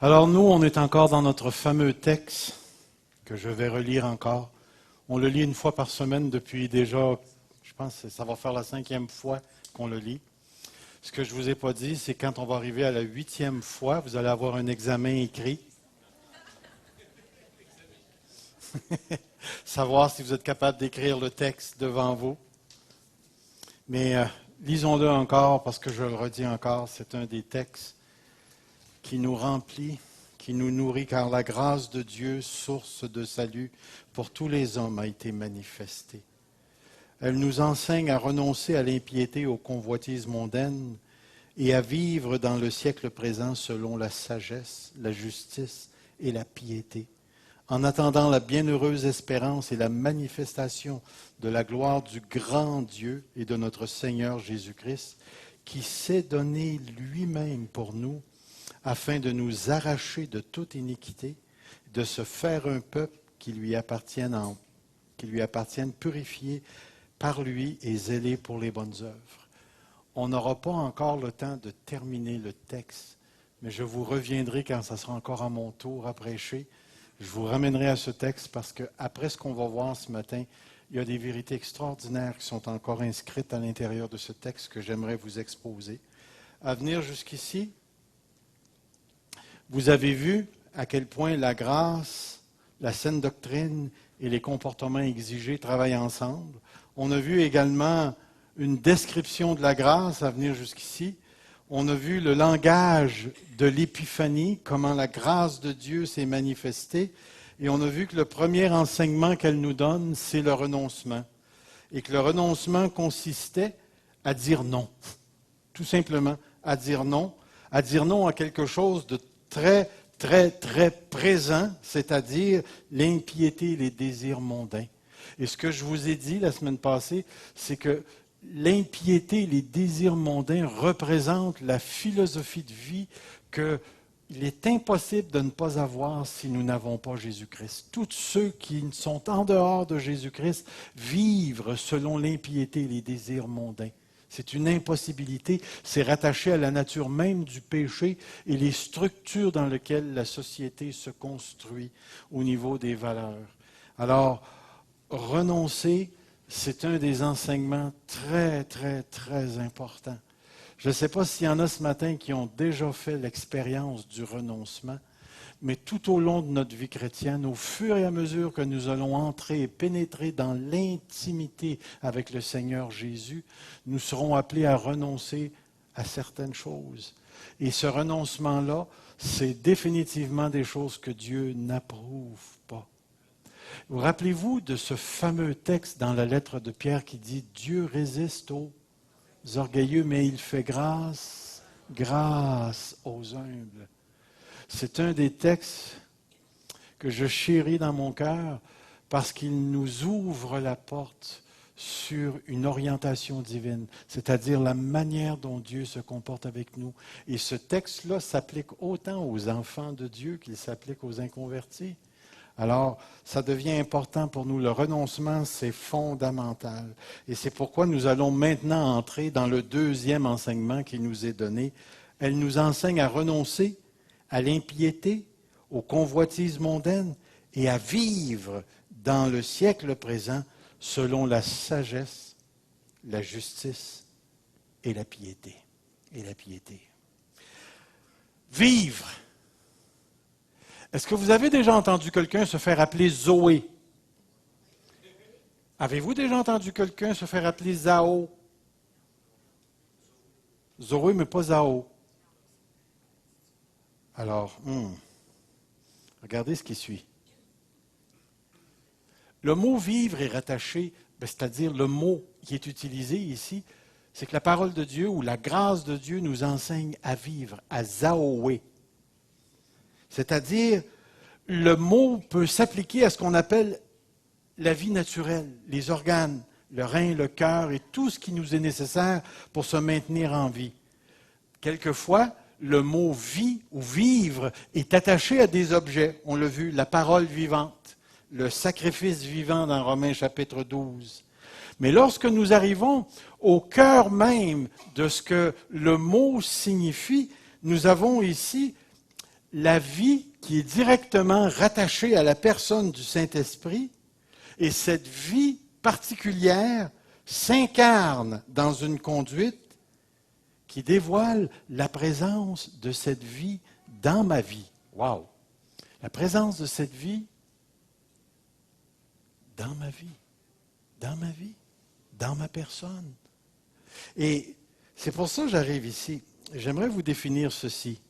Alors nous, on est encore dans notre fameux texte que je vais relire encore. On le lit une fois par semaine depuis déjà, je pense que ça va faire la 5e fois qu'on le lit. Ce que je ne vous ai pas dit, c'est quand on va arriver à la 8e fois, vous allez avoir un examen écrit. Savoir si vous êtes capable d'écrire le texte devant vous. Mais lisons-le encore, parce que je le redis encore, c'est un des textes qui nous remplit, qui nous nourrit, car la grâce de Dieu, source de salut pour tous les hommes, a été manifestée. Elle nous enseigne à renoncer à l'impiété, aux convoitises mondaines et à vivre dans le siècle présent selon la sagesse, la justice et la piété, en attendant la bienheureuse espérance et la manifestation de la gloire du grand Dieu et de notre Seigneur Jésus-Christ, qui s'est donné lui-même pour nous, afin de nous arracher de toute iniquité, de se faire un peuple qui lui appartienne purifié par lui et zélé pour les bonnes œuvres. On n'aura pas encore le temps de terminer le texte, mais je vous reviendrai quand ça sera encore à mon tour à prêcher. Je vous ramènerai à ce texte parce qu'après ce qu'on va voir ce matin, il y a des vérités extraordinaires qui sont encore inscrites à l'intérieur de ce texte que j'aimerais vous exposer. À venir jusqu'ici, vous avez vu à quel point la grâce, la saine doctrine et les comportements exigés travaillent ensemble. On a vu également une description de la grâce à venir jusqu'ici. On a vu le langage de l'épiphanie, comment la grâce de Dieu s'est manifestée. Et on a vu que le premier enseignement qu'elle nous donne, c'est le renoncement. Et que le renoncement consistait à dire non. Tout simplement, à dire non à quelque chose de très, très, très présent, c'est-à-dire l'impiété et les désirs mondains. Et ce que je vous ai dit la semaine passée, c'est que l'impiété et les désirs mondains représentent la philosophie de vie qu'il est impossible de ne pas avoir si nous n'avons pas Jésus-Christ. Tous ceux qui sont en dehors de Jésus-Christ vivent selon l'impiété et les désirs mondains. C'est une impossibilité, c'est rattaché à la nature même du péché et les structures dans lesquelles la société se construit au niveau des valeurs. Alors, renoncer, c'est un des enseignements très, très, très importants. Je ne sais pas s'il y en a ce matin qui ont déjà fait l'expérience du renoncement, mais tout au long de notre vie chrétienne, au fur et à mesure que nous allons entrer et pénétrer dans l'intimité avec le Seigneur Jésus, nous serons appelés à renoncer à certaines choses. Et ce renoncement-là, c'est définitivement des choses que Dieu n'approuve pas. Vous rappelez-vous de ce fameux texte dans la lettre de Pierre qui dit « Dieu résiste aux orgueilleux, mais il fait grâce aux humbles ». C'est un des textes que je chéris dans mon cœur parce qu'il nous ouvre la porte sur une orientation divine, c'est-à-dire la manière dont Dieu se comporte avec nous. Et ce texte-là s'applique autant aux enfants de Dieu qu'il s'applique aux inconvertis. Alors, ça devient important pour nous. Le renoncement, c'est fondamental. Et c'est pourquoi nous allons maintenant entrer dans le deuxième enseignement qui nous est donné. Elle nous enseigne à renoncer à l'impiété, aux convoitises mondaines et à vivre dans le siècle présent selon la sagesse, la justice et la piété. Vivre. Est-ce que vous avez déjà entendu quelqu'un se faire appeler Zoé? Avez-vous déjà entendu quelqu'un se faire appeler Zao? Zoé, mais pas Zao. Alors, regardez ce qui suit. Le mot « vivre » est rattaché, c'est-à-dire le mot qui est utilisé ici, c'est que la parole de Dieu ou la grâce de Dieu nous enseigne à vivre, à zaoé. C'est-à-dire, le mot peut s'appliquer à ce qu'on appelle la vie naturelle, les organes, le rein, le cœur et tout ce qui nous est nécessaire pour se maintenir en vie. Quelquefois, le mot « vie » ou « vivre » est attaché à des objets. On l'a vu, la parole vivante, le sacrifice vivant dans Romains chapitre 12. Mais lorsque nous arrivons au cœur même de ce que le mot signifie, nous avons ici la vie qui est directement rattachée à la personne du Saint-Esprit, et cette vie particulière s'incarne dans une conduite qui dévoile la présence de cette vie dans ma vie. Wow! La présence de cette vie dans ma vie, dans ma personne. Et c'est pour ça que j'arrive ici. J'aimerais vous définir ceci.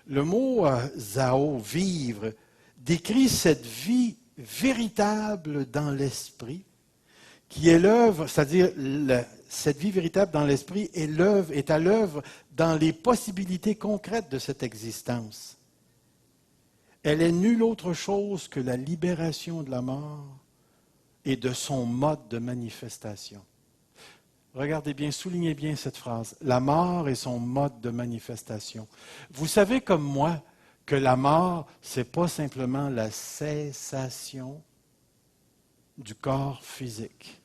Le mot Zao, vivre, décrit cette vie véritable dans l'esprit, qui est l'œuvre, c'est-à-dire cette vie véritable dans l'esprit est à l'œuvre dans les possibilités concrètes de cette existence. Elle est nulle autre chose que la libération de la mort et de son mode de manifestation. Regardez bien, soulignez bien cette phrase. La mort et son mode de manifestation. Vous savez comme moi que la mort, ce n'est pas simplement la cessation du corps physique.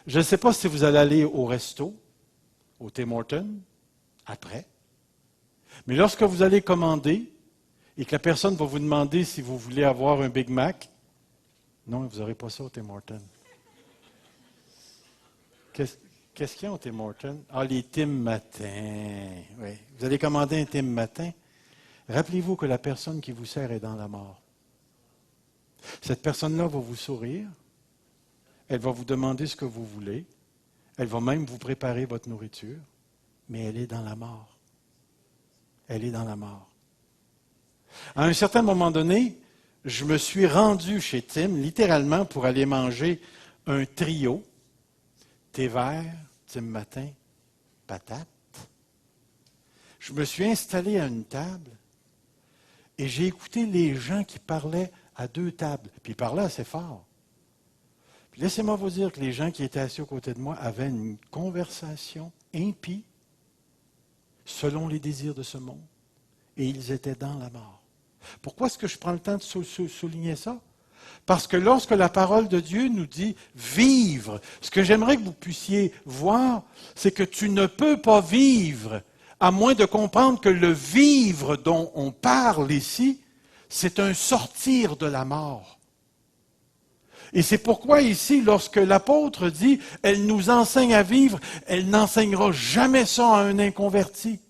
Je ne sais pas si vous allez aller au resto, au Tim Hortons, après. Mais lorsque vous allez commander et que la personne va vous demander si vous voulez avoir un Big Mac, non, vous n'aurez pas ça au Tim Hortons. Qu'est-ce qu'il y a au Tim Hortons? Ah, les Tim Matin. Oui. Vous allez commander un Tim Matin. Rappelez-vous que la personne qui vous sert est dans la mort. Cette personne-là va vous sourire. Elle va vous demander ce que vous voulez. Elle va même vous préparer votre nourriture. Mais elle est dans la mort. Elle est dans la mort. À un certain moment donné, je me suis rendu chez Tim, littéralement, pour aller manger un trio. Thé vert, Tim Matin, patates. Je me suis installé à une table et j'ai écouté les gens qui parlaient à deux tables. Puis ils parlaient assez fort. Puis laissez-moi vous dire que les gens qui étaient assis aux côtés de moi avaient une conversation impie selon les désirs de ce monde. Et ils étaient dans la mort. Pourquoi est-ce que je prends le temps de souligner ça? Parce que lorsque la parole de Dieu nous dit vivre, ce que j'aimerais que vous puissiez voir, c'est que tu ne peux pas vivre à moins de comprendre que le vivre dont on parle ici, c'est un sortir de la mort. Et c'est pourquoi ici, lorsque l'apôtre dit « Elle nous enseigne à vivre », elle n'enseignera jamais ça à un inconverti.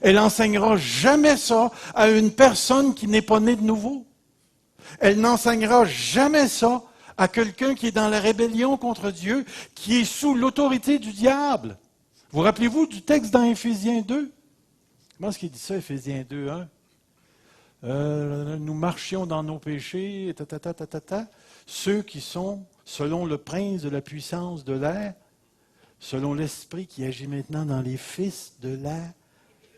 Elle n'enseignera jamais ça à une personne qui n'est pas née de nouveau. Elle n'enseignera jamais ça à quelqu'un qui est dans la rébellion contre Dieu, qui est sous l'autorité du diable. Vous rappelez-vous du texte dans Éphésiens 2? Comment est-ce qu'il dit ça, Éphésiens 2, 1? Nous marchions dans nos péchés, ceux qui sont selon le prince de la puissance de l'air, selon l'esprit qui agit maintenant dans les fils de la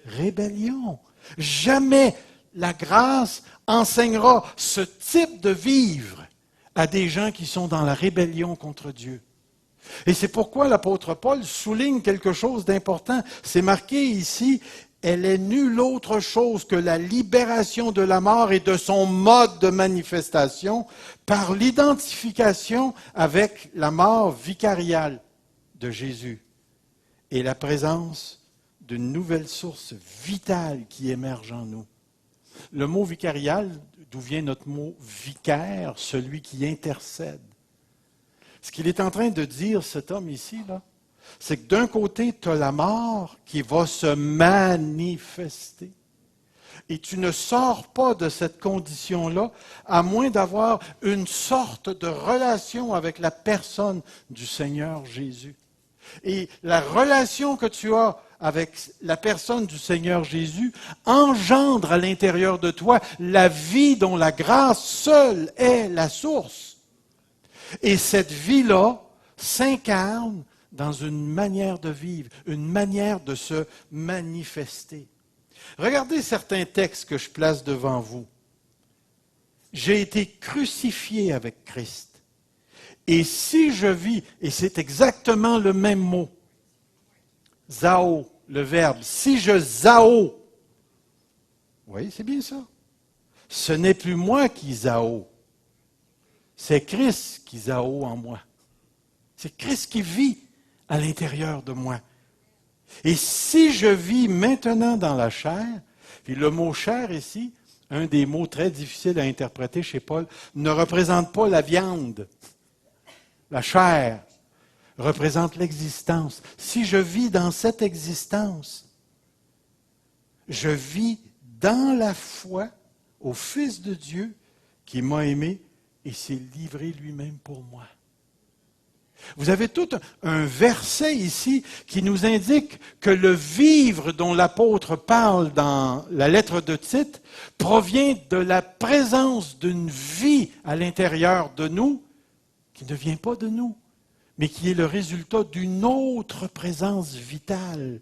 rébellion. Jamais la grâce enseignera ce type de vivre à des gens qui sont dans la rébellion contre Dieu. Et c'est pourquoi l'apôtre Paul souligne quelque chose d'important. C'est marqué ici, elle est nulle autre chose que la libération de la mort et de son mode de manifestation par l'identification avec la mort vicariale de Jésus et la présence d'une nouvelle source vitale qui émerge en nous. Le mot vicarial, d'où vient notre mot vicaire, celui qui intercède. Ce qu'il est en train de dire, cet homme ici, là, c'est que d'un côté, tu as la mort qui va se manifester. Et tu ne sors pas de cette condition-là à moins d'avoir une sorte de relation avec la personne du Seigneur Jésus. Et la relation que tu as avec la personne du Seigneur Jésus engendre à l'intérieur de toi la vie dont la grâce seule est la source. Et cette vie-là s'incarne dans une manière de vivre, une manière de se manifester. Regardez certains textes que je place devant vous. J'ai été crucifié avec Christ. Et si je vis, et c'est exactement le même mot, zao, le verbe, si je zao, oui, c'est bien ça. Ce n'est plus moi qui zao, c'est Christ qui zao en moi. C'est Christ qui vit à l'intérieur de moi. Et si je vis maintenant dans la chair, Puis le mot chair ici, un des mots très difficiles à interpréter chez Paul, ne représente pas la viande. La chair représente l'existence. Si je vis dans cette existence, je vis dans la foi au Fils de Dieu qui m'a aimé et s'est livré lui-même pour moi. Vous avez tout un verset ici qui nous indique que le vivre dont l'apôtre parle dans la lettre de Tite provient de la présence d'une vie à l'intérieur de nous qui ne vient pas de nous, mais qui est le résultat d'une autre présence vitale,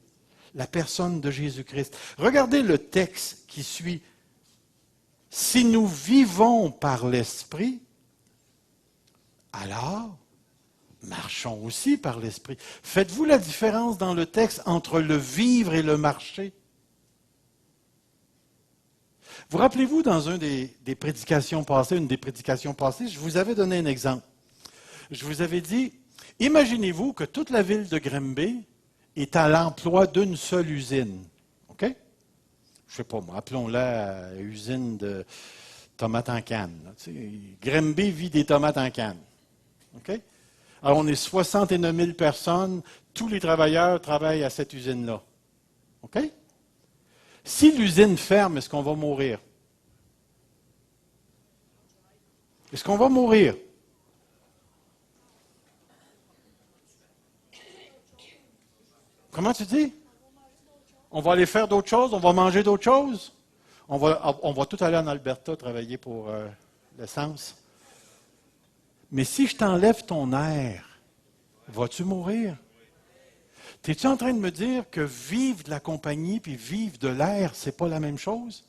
la personne de Jésus-Christ. Regardez le texte qui suit. Si nous vivons par l'Esprit, alors marchons aussi par l'Esprit. Faites-vous la différence dans le texte entre le vivre et le marcher? Vous rappelez-vous dans une des prédications passées, je vous avais donné un exemple. Je vous avais dit, imaginez-vous que toute la ville de Granby est à l'emploi d'une seule usine. OK? Je ne sais pas moi, appelons-la usine de tomates en canne. Granby vit des tomates en canne. OK? Alors, on est 69 000 personnes, tous les travailleurs travaillent à cette usine-là. OK? Si l'usine ferme, est-ce qu'on va mourir? Est-ce qu'on va mourir? Comment tu dis? On va aller faire d'autres choses? On va manger d'autres choses? On va tout aller en Alberta travailler pour l'essence. Mais si je t'enlève ton air, vas-tu mourir? Es-tu en train de me dire que vivre de la compagnie puis vivre de l'air, ce n'est pas la même chose?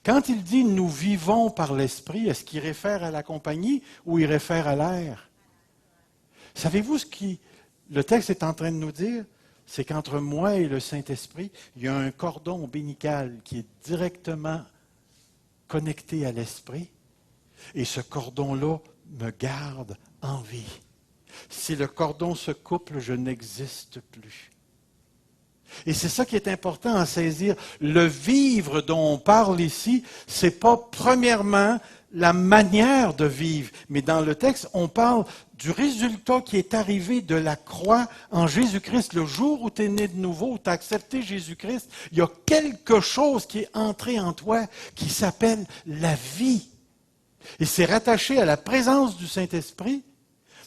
Quand il dit « nous vivons par l'Esprit », est-ce qu'il réfère à la compagnie ou il réfère à l'air? Savez-vous ce que le texte est en train de nous dire? C'est qu'entre moi et le Saint-Esprit, il y a un cordon ombilical qui est directement connecté à l'Esprit. Et ce cordon-là me garde en vie. Si le cordon se coupe, je n'existe plus. Et c'est ça qui est important à saisir. Le vivre dont on parle ici, ce n'est pas premièrement la manière de vivre, mais dans le texte, on parle du résultat qui est arrivé de la croix en Jésus-Christ. Le jour où tu es né de nouveau, où tu as accepté Jésus-Christ, il y a quelque chose qui est entré en toi qui s'appelle la vie. Et c'est rattaché à la présence du Saint-Esprit,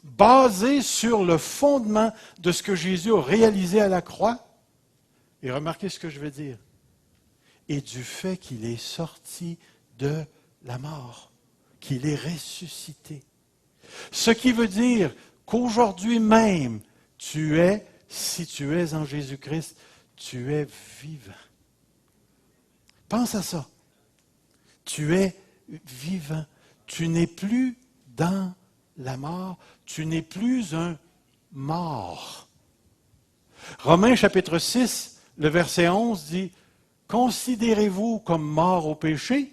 basé sur le fondement de ce que Jésus a réalisé à la croix. Et remarquez ce que je veux dire. Et du fait qu'il est sorti de la mort, qu'il est ressuscité. Ce qui veut dire qu'aujourd'hui même, si tu es en Jésus-Christ, tu es vivant. Pense à ça. Tu es vivant. Tu n'es plus dans la mort. Tu n'es plus un mort. Romains chapitre 6, le verset 11 dit « Considérez-vous comme mort au péché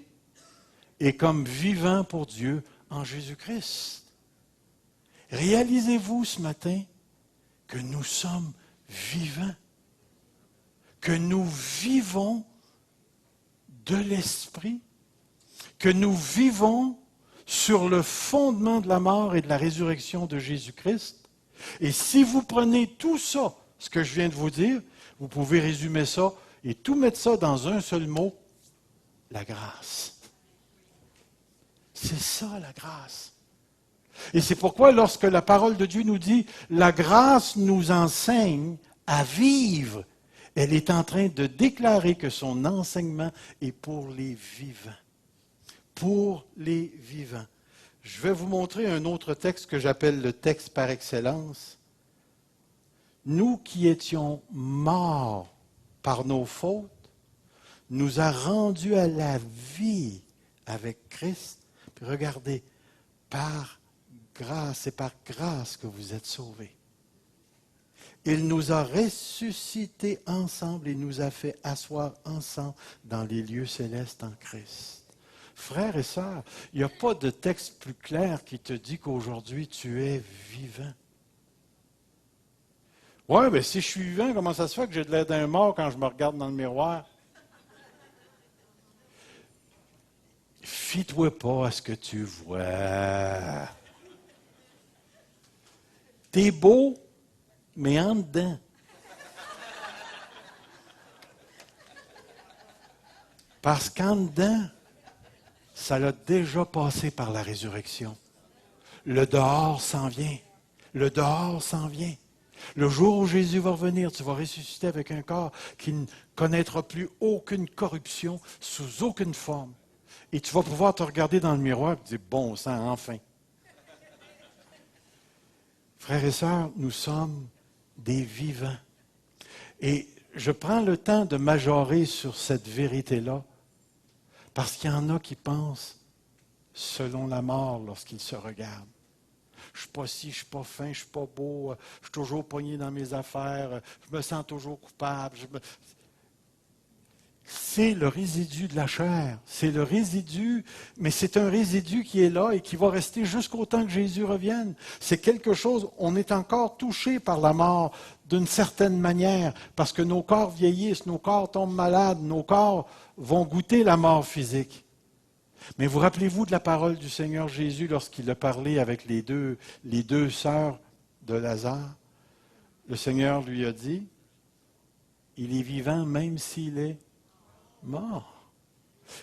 et comme vivant pour Dieu en Jésus-Christ. » Réalisez-vous ce matin que nous sommes vivants, que nous vivons de l'Esprit, que nous vivons sur le fondement de la mort et de la résurrection de Jésus-Christ. Et si vous prenez tout ça, ce que je viens de vous dire, vous pouvez résumer ça et tout mettre ça dans un seul mot, la grâce. C'est ça la grâce. Et c'est pourquoi lorsque la parole de Dieu nous dit « la grâce nous enseigne à vivre », elle est en train de déclarer que son enseignement est pour les vivants. Pour les vivants. Je vais vous montrer un autre texte que j'appelle le texte par excellence. Nous qui étions morts par nos fautes, nous a rendus à la vie avec Christ. Puis regardez, par grâce, c'est par grâce que vous êtes sauvés. Il nous a ressuscités ensemble et nous a fait asseoir ensemble dans les lieux célestes en Christ. Frères et sœurs, il n'y a pas de texte plus clair qui te dit qu'aujourd'hui tu es vivant. Oui, mais si je suis vivant, comment ça se fait que j'ai de l'air d'un mort quand je me regarde dans le miroir? fie-toi pas à ce que tu vois. T'es beau, mais en dedans. Parce qu'en dedans, ça l'a déjà passé par la résurrection. Le dehors s'en vient. Le dehors s'en vient. Le jour où Jésus va revenir, tu vas ressusciter avec un corps qui ne connaîtra plus aucune corruption sous aucune forme. Et tu vas pouvoir te regarder dans le miroir et te dire, bon sang, enfin. Frères et sœurs, nous sommes des vivants. Et je prends le temps de majorer sur cette vérité-là, parce qu'il y en a qui pensent selon la mort lorsqu'ils se regardent. Je ne suis pas ci, je ne suis pas fin, je ne suis pas beau, je suis toujours pogné dans mes affaires, je me sens toujours coupable. C'est le résidu de la chair. C'est le résidu, mais c'est un résidu qui est là et qui va rester jusqu'au temps que Jésus revienne. C'est quelque chose, on est encore touché par la mort d'une certaine manière, parce que nos corps vieillissent, nos corps tombent malades, nos corps vont goûter la mort physique. Mais vous rappelez-vous de la parole du Seigneur Jésus lorsqu'il a parlé avec les deux sœurs de Lazare? Le Seigneur lui a dit, il est vivant même s'il est mort.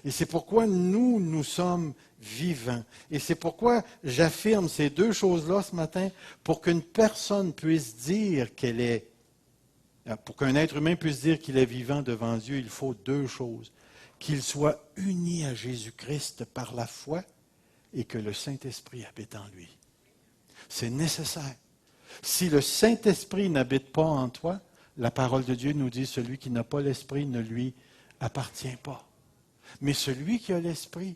Et c'est pourquoi nous sommes vivants. Et c'est pourquoi j'affirme ces deux choses-là ce matin, pour qu'une personne puisse dire pour qu'un être humain puisse dire qu'il est vivant devant Dieu, il faut deux choses. Qu'il soit uni à Jésus-Christ par la foi et que le Saint-Esprit habite en lui. C'est nécessaire. Si le Saint-Esprit n'habite pas en toi, la parole de Dieu nous dit, celui qui n'a pas l'Esprit ne lui appartient pas. Mais celui qui a l'Esprit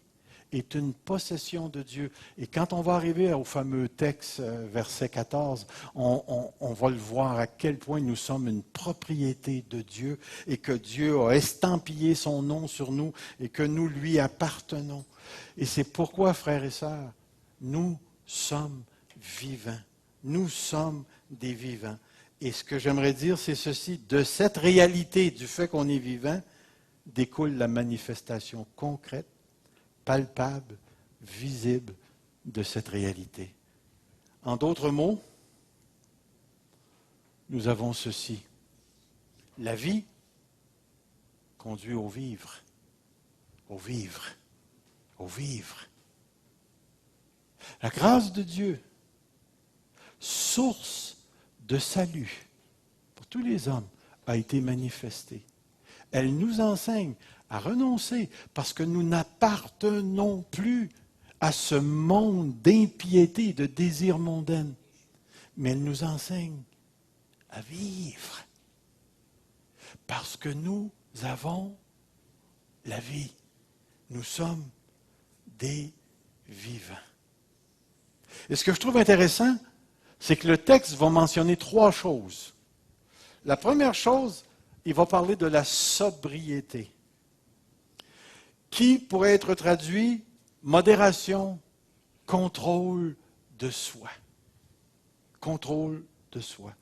est une possession de Dieu. Et quand on va arriver au fameux texte, verset 14, on va le voir à quel point nous sommes une propriété de Dieu et que Dieu a estampillé son nom sur nous et que nous lui appartenons. Et c'est pourquoi, frères et sœurs, nous sommes vivants. Nous sommes des vivants. Et ce que j'aimerais dire, c'est ceci. De cette réalité du fait qu'on est vivant, découle la manifestation concrète, palpable, visible de cette réalité. En d'autres mots, nous avons ceci. La vie conduit au vivre, au vivre, au vivre. La grâce de Dieu, source de salut pour tous les hommes, a été manifestée. Elle nous enseigne à renoncer parce que nous n'appartenons plus à ce monde d'impiété et de désirs mondains. Mais elle nous enseigne à vivre parce que nous avons la vie. Nous sommes des vivants. Et ce que je trouve intéressant, c'est que le texte va mentionner trois choses. La première chose, il va parler de la sobriété, qui pourrait être traduit modération, contrôle de soi. Contrôle de soi.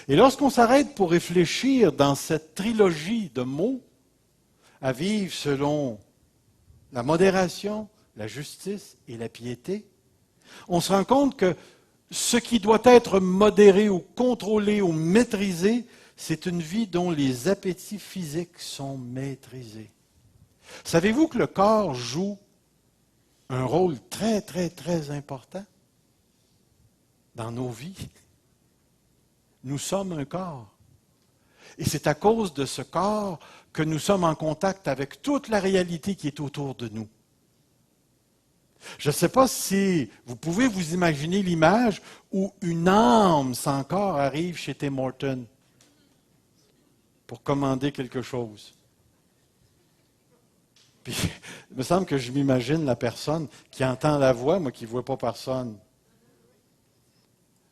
Et lorsqu'on s'arrête pour réfléchir dans cette trilogie de mots, à vivre selon la modération, la justice et la piété, on se rend compte que ce qui doit être modéré ou contrôlé ou maîtrisé, c'est une vie dont les appétits physiques sont maîtrisés. Savez-vous que le corps joue un rôle très, très, très important dans nos vies? Nous sommes un corps. Et c'est à cause de ce corps que nous sommes en contact avec toute la réalité qui est autour de nous. Je ne sais pas si vous pouvez vous imaginer l'image où une âme sans corps arrive chez Tim Hortons pour commander quelque chose. Puis, il me semble que je m'imagine la personne qui entend la voix, moi qui ne vois pas personne.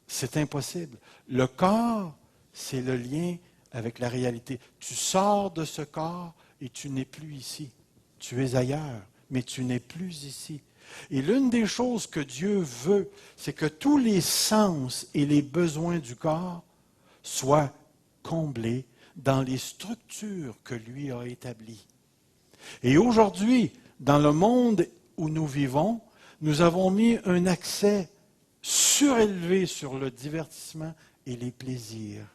C'est impossible. Le corps, c'est le lien avec la réalité. Tu sors de ce corps et tu n'es plus ici. Tu es ailleurs, mais tu n'es plus ici. Et l'une des choses que Dieu veut, c'est que tous les sens et les besoins du corps soient comblés dans les structures que lui a établies. Et aujourd'hui, dans le monde où nous vivons, nous avons mis un accès surélevé sur le divertissement et les plaisirs.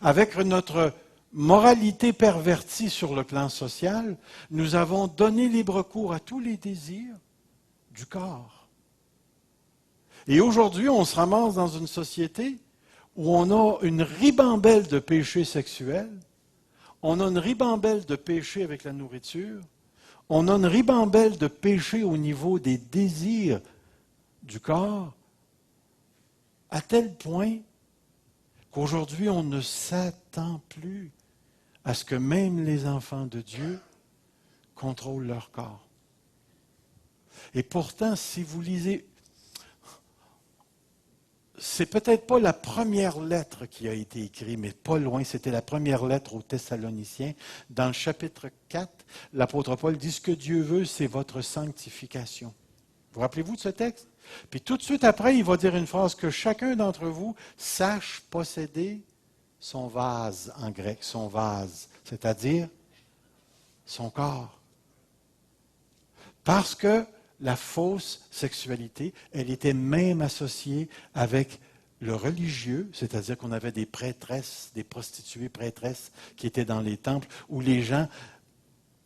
Avec notre moralité pervertie sur le plan social, nous avons donné libre cours à tous les désirs du corps. Et aujourd'hui, on se ramasse dans une société où on a une ribambelle de péchés sexuels, on a une ribambelle de péchés avec la nourriture, on a une ribambelle de péchés au niveau des désirs du corps, à tel point qu'aujourd'hui, on ne s'attend plus à ce que même les enfants de Dieu contrôlent leur corps. Et pourtant, si vous lisez, c'est peut-être pas la première lettre qui a été écrite, mais pas loin, c'était la première lettre aux Thessaloniciens. Dans le chapitre 4, l'apôtre Paul dit « Ce que Dieu veut, c'est votre sanctification ». Vous rappelez-vous de ce texte? Puis tout de suite après, il va dire une phrase, que chacun d'entre vous sache posséder son vase, en grec, son vase, c'est-à-dire son corps. Parce que la fausse sexualité, elle était même associée avec le religieux, c'est-à-dire qu'on avait des prêtresses, des prostituées prêtresses qui étaient dans les temples, où les gens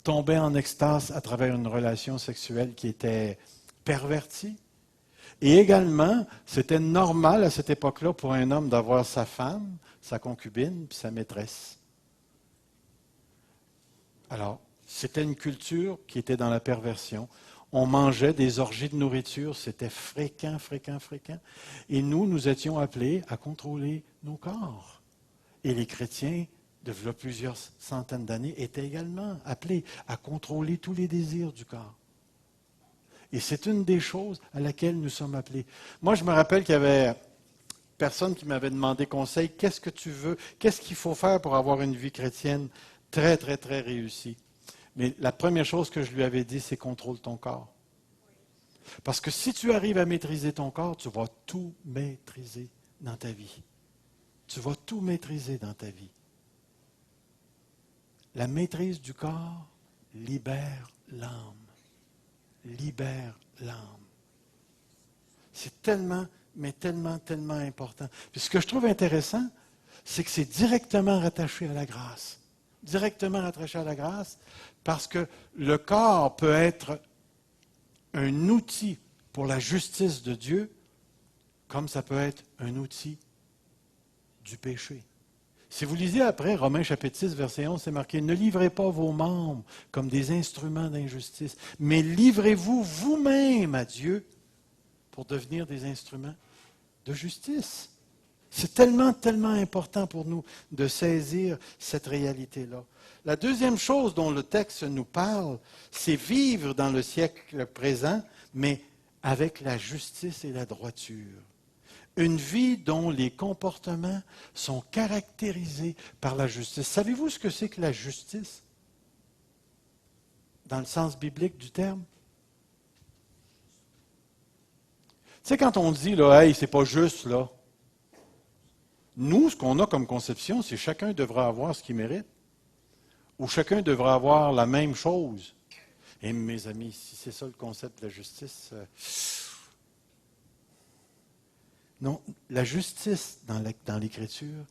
tombaient en extase à travers une relation sexuelle qui était pervertie. Et également, c'était normal à cette époque-là pour un homme d'avoir sa femme, sa concubine, puis sa maîtresse. Alors, c'était une culture qui était dans la perversion. On mangeait des orgies de nourriture, c'était fréquent. Et nous étions appelés à contrôler nos corps. Et les chrétiens, de plusieurs centaines d'années, étaient également appelés à contrôler tous les désirs du corps. Et c'est une des choses à laquelle nous sommes appelés. Moi, je me rappelle qu'il y avait personne qui m'avait demandé conseil, qu'est-ce que tu veux, qu'est-ce qu'il faut faire pour avoir une vie chrétienne très réussie. Mais la première chose que je lui avais dit, c'est contrôle ton corps. Parce que si tu arrives à maîtriser ton corps, tu vas tout maîtriser dans ta vie. Tu vas tout maîtriser dans ta vie. La maîtrise du corps libère l'âme. Libère l'âme. C'est tellement important. Puis ce que je trouve intéressant, c'est que c'est directement rattaché à la grâce. Directement rattaché à la grâce, parce que le corps peut être un outil pour la justice de Dieu, comme ça peut être un outil du péché. Si vous lisez après Romains chapitre 6, verset 11, c'est marqué « Ne livrez pas vos membres comme des instruments d'injustice, mais livrez-vous vous-même à Dieu pour devenir des instruments de justice. » C'est tellement important pour nous de saisir cette réalité-là. La deuxième chose dont le texte nous parle, c'est vivre dans le siècle présent, mais avec la justice et la droiture. Une vie dont les comportements sont caractérisés par la justice. Savez-vous ce que c'est que la justice? Dans le sens biblique du terme? Tu sais, quand on dit, là, hey, c'est pas juste, là. Nous, ce qu'on a comme conception, c'est chacun devra avoir ce qu'il mérite. Ou chacun devra avoir la même chose. Et mes amis, si c'est ça le concept de la justice, non, la justice dans l'Écriture,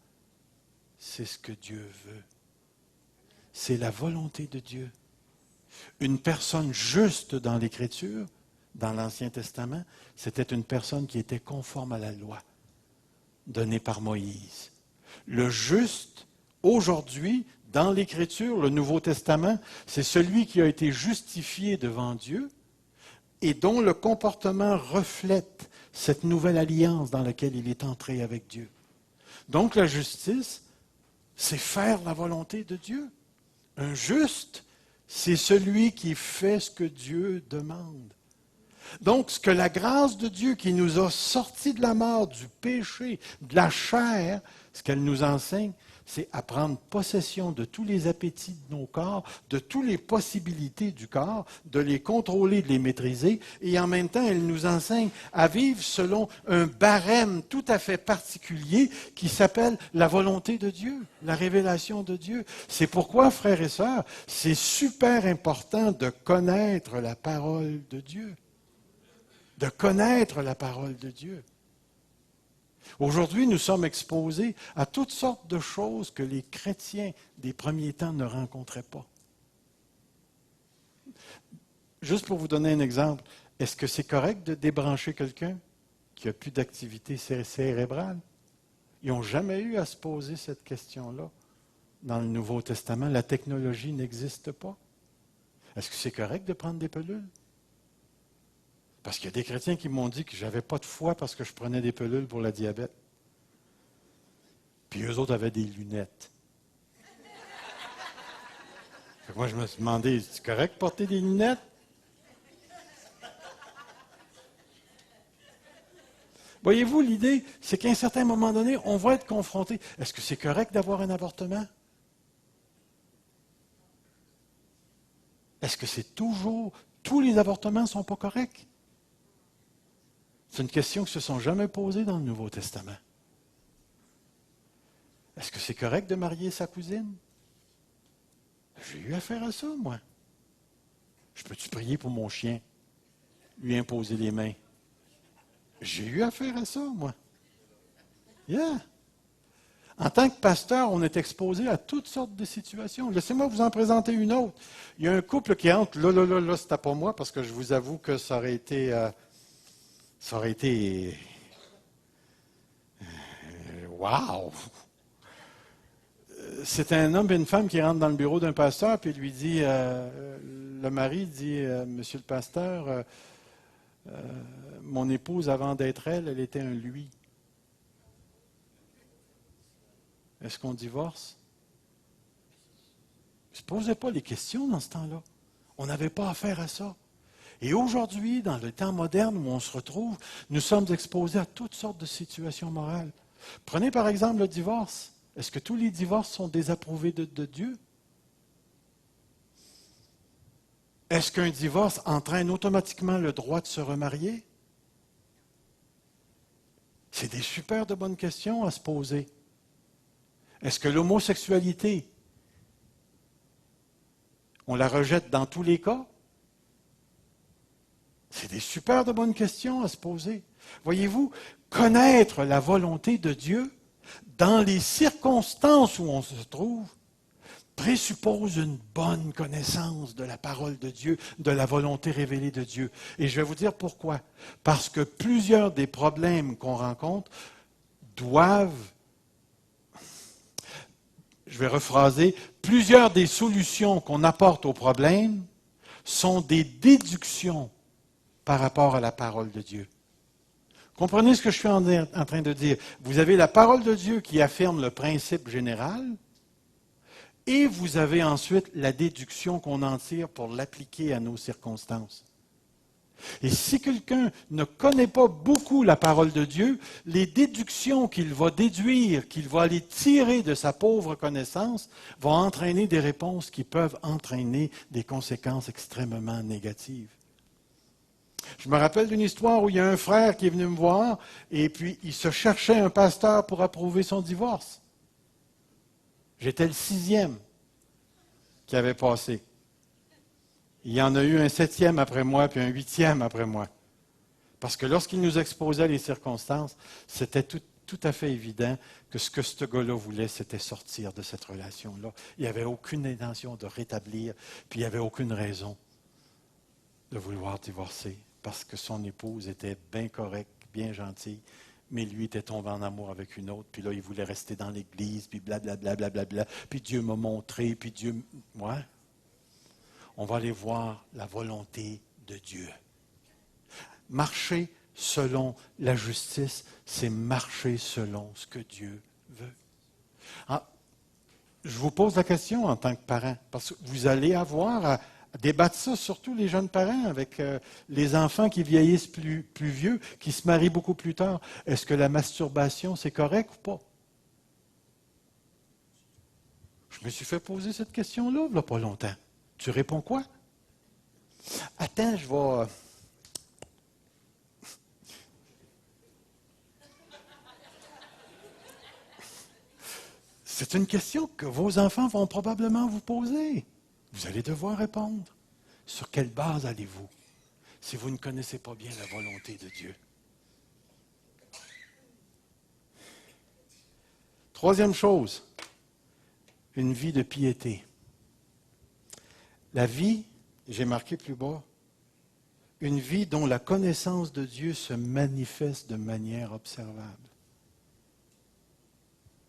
c'est ce que Dieu veut. C'est la volonté de Dieu. Une personne juste dans l'Écriture, dans l'Ancien Testament, c'était une personne qui était conforme à la loi donnée par Moïse. Le juste, aujourd'hui, dans l'Écriture, le Nouveau Testament, c'est celui qui a été justifié devant Dieu et dont le comportement reflète cette nouvelle alliance dans laquelle il est entré avec Dieu. Donc la justice, c'est faire la volonté de Dieu. Un juste, c'est celui qui fait ce que Dieu demande. Donc, ce que la grâce de Dieu qui nous a sortis de la mort, du péché, de la chair, ce qu'elle nous enseigne, c'est à prendre possession de tous les appétits de nos corps, de toutes les possibilités du corps, de les contrôler, de les maîtriser, et en même temps, elle nous enseigne à vivre selon un barème tout à fait particulier qui s'appelle la volonté de Dieu, la révélation de Dieu. C'est pourquoi, frères et sœurs, c'est super important de connaître la parole de Dieu. De connaître la parole de Dieu. Aujourd'hui, nous sommes exposés à toutes sortes de choses que les chrétiens des premiers temps ne rencontraient pas. Juste pour vous donner un exemple, est-ce que c'est correct de débrancher quelqu'un qui n'a plus d'activité cérébrale? Ils n'ont jamais eu à se poser cette question-là dans le Nouveau Testament. La technologie n'existe pas. Est-ce que c'est correct de prendre des pilules? Parce qu'il y a des chrétiens qui m'ont dit que je n'avais pas de foi parce que je prenais des pilules pour le diabète. Puis eux autres avaient des lunettes. Fait que moi, je me suis demandé, c'est correct de porter des lunettes? Voyez-vous, l'idée, c'est qu'à un certain moment donné, on va être confronté. Est-ce que c'est correct d'avoir un avortement? Est-ce que c'est toujours... Tous les avortements ne sont pas corrects? C'est une question qui ne se sont jamais posées dans le Nouveau Testament. Est-ce que c'est correct de marier sa cousine? J'ai eu affaire à ça, moi. Je peux-tu prier pour mon chien? Lui imposer les mains? J'ai eu affaire à ça, moi. Yeah. En tant que pasteur, on est exposé à toutes sortes de situations. Laissez-moi vous en présenter une autre. Il y a un couple qui entre, là, c'était pas moi, parce que je vous avoue que ça aurait été wow! C'est un homme et une femme qui rentrent dans le bureau d'un pasteur, puis il lui dit, le mari dit, Monsieur le pasteur, mon épouse, avant d'être elle était un lui. Est-ce qu'on divorce? Ne se posez pas les questions dans ce temps-là. On n'avait pas affaire à ça. Et aujourd'hui, dans le temps moderne où on se retrouve, nous sommes exposés à toutes sortes de situations morales. Prenez par exemple le divorce. Est-ce que tous les divorces sont désapprouvés de Dieu? Est-ce qu'un divorce entraîne automatiquement le droit de se remarier? C'est des super de bonnes questions à se poser. Est-ce que l'homosexualité, on la rejette dans tous les cas? C'est des super de bonnes questions à se poser. Voyez-vous, connaître la volonté de Dieu dans les circonstances où on se trouve présuppose une bonne connaissance de la parole de Dieu, de la volonté révélée de Dieu. Et je vais vous dire pourquoi. Parce que plusieurs des problèmes qu'on rencontre doivent, je vais rephraser, plusieurs des solutions qu'on apporte aux problèmes sont des déductions par rapport à la parole de Dieu. Comprenez ce que je suis en train de dire. Vous avez la parole de Dieu qui affirme le principe général, et vous avez ensuite la déduction qu'on en tire pour l'appliquer à nos circonstances. Et si quelqu'un ne connaît pas beaucoup la parole de Dieu, les déductions qu'il va déduire, qu'il va aller tirer de sa pauvre connaissance, vont entraîner des réponses qui peuvent entraîner des conséquences extrêmement négatives. Je me rappelle d'une histoire où il y a un frère qui est venu me voir et puis il se cherchait un pasteur pour approuver son divorce. J'étais le 6e qui avait passé. Il y en a eu un 7e après moi puis un 8e après moi. Parce que lorsqu'il nous exposait les circonstances, c'était tout à fait évident que ce gars-là voulait, c'était sortir de cette relation-là. Il n'y avait aucune intention de rétablir, puis il n'y avait aucune raison de vouloir divorcer. Parce que son épouse était bien correcte, bien gentille, mais lui était tombé en amour avec une autre, puis là, il voulait rester dans l'Église, puis blablabla, blablabla, puis Dieu m'a montré, puis Dieu... Ouais. On va aller voir la volonté de Dieu. Marcher selon la justice, c'est marcher selon ce que Dieu veut. Ah, je vous pose la question en tant que parent, parce que vous allez avoir à débattre ça, surtout les jeunes parents, avec les enfants qui vieillissent plus vieux, qui se marient beaucoup plus tard. Est-ce que la masturbation, c'est correct ou pas? Je me suis fait poser cette question-là, il n'y a pas longtemps. Tu réponds quoi? Attends, je vais... C'est une question que vos enfants vont probablement vous poser. Vous allez devoir répondre. Sur quelle base allez-vous si vous ne connaissez pas bien la volonté de Dieu? Troisième chose, une vie de piété. La vie, j'ai marqué plus bas, une vie dont la connaissance de Dieu se manifeste de manière observable.